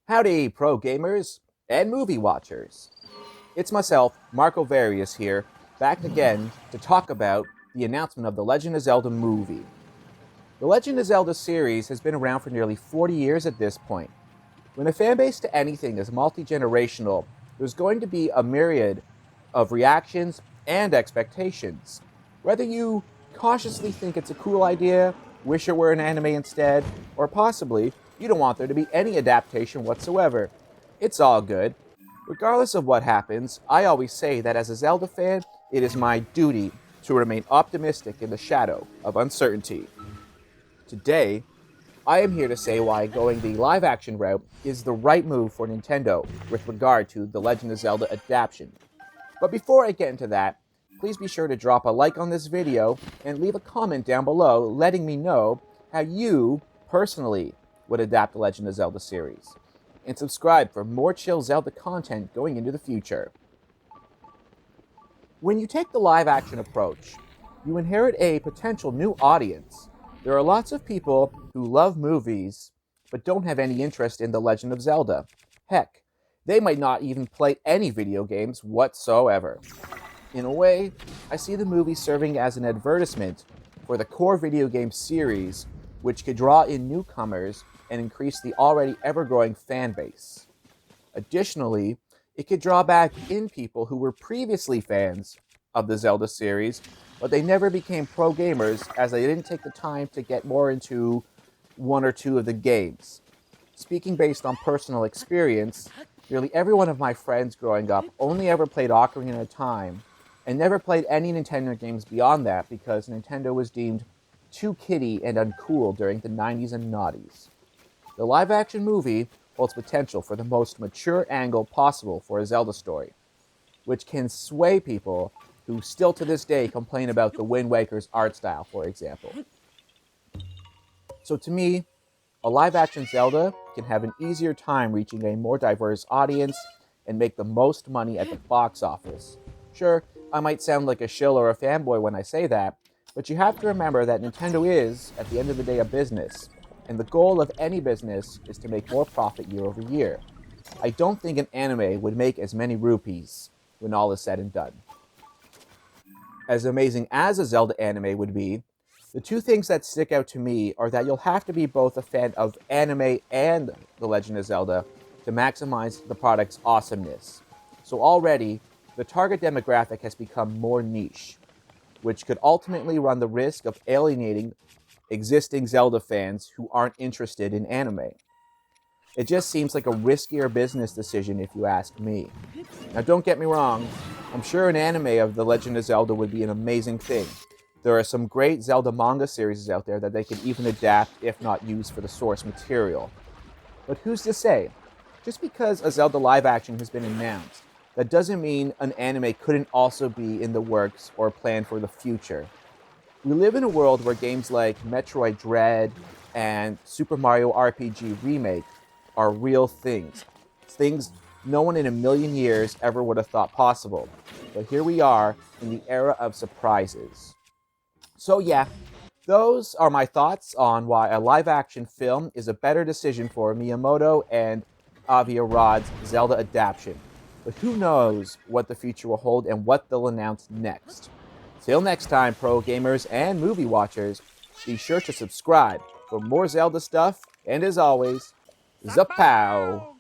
Howdy, pro gamers and movie watchers. It's myself, Marco Varius here, back again to talk about the announcement of the Legend of Zelda movie. The Legend of Zelda series has been around for nearly 40 years at this point. When a fanbase to anything is multi-generational, there's going to be a myriad of reactions and expectations. Whether you cautiously think it's a cool idea, wish it were an anime instead, or possibly you don't want there to be any adaptation whatsoever, it's all good. Regardless of what happens, I always say that as a Zelda fan, it is my duty to remain optimistic in the shadow of uncertainty. Today, I am here to say why going the live action route is the right move for Nintendo with regard to the Legend of Zelda adaptation. But before I get into that, please be sure to drop a like on this video and leave a comment down below letting me know how you, personally, would adapt the Legend of Zelda series. And subscribe for more chill Zelda content going into the future. When you take the live action approach, you inherit a potential new audience. There are lots of people who love movies but don't have any interest in The Legend of Zelda. Heck, they might not even play any video games whatsoever. In a way, I see the movie serving as an advertisement for the core video game series, which could draw in newcomers and increase the already ever-growing fan base. Additionally, it could draw back in people who were previously fans of the Zelda series, but they never became pro gamers as they didn't take the time to get more into one or two of the games. Speaking based on personal experience, nearly every one of my friends growing up only ever played Ocarina of Time and never played any Nintendo games beyond that because Nintendo was deemed too kiddie and uncool during the 90s and noughties. The live-action movie holds potential for the most mature angle possible for a Zelda story, which can sway people who still to this day complain about the Wind Waker's art style, for example. So to me, a live-action Zelda can have an easier time reaching a more diverse audience and make the most money at the box office. Sure, I might sound like a shill or a fanboy when I say that, but you have to remember that Nintendo is, at the end of the day, a business, and the goal of any business is to make more profit year over year. I don't think an anime would make as many rupees when all is said and done. As amazing as a Zelda anime would be, the two things that stick out to me are that you'll have to be both a fan of anime and The Legend of Zelda to maximize the product's awesomeness. So already, the target demographic has become more niche, which could ultimately run the risk of alienating existing Zelda fans who aren't interested in anime. It just seems like a riskier business decision if you ask me. Now don't get me wrong, I'm sure an anime of The Legend of Zelda would be an amazing thing. There are some great Zelda manga series out there that they could even adapt, if not use for the source material. But who's to say? Just because a Zelda live action has been announced, that doesn't mean an anime couldn't also be in the works or planned for the future. We live in a world where games like Metroid Dread and Super Mario RPG Remake are real things. Things no one in a million years ever would have thought possible. But here we are in the era of surprises. So yeah, those are my thoughts on why a live-action film is a better decision for Miyamoto and Avi Arad's Zelda adaptation. But who knows what the future will hold and what they'll announce next. Till next time, pro gamers and movie watchers, be sure to subscribe for more Zelda stuff, and as always, ZAPOW!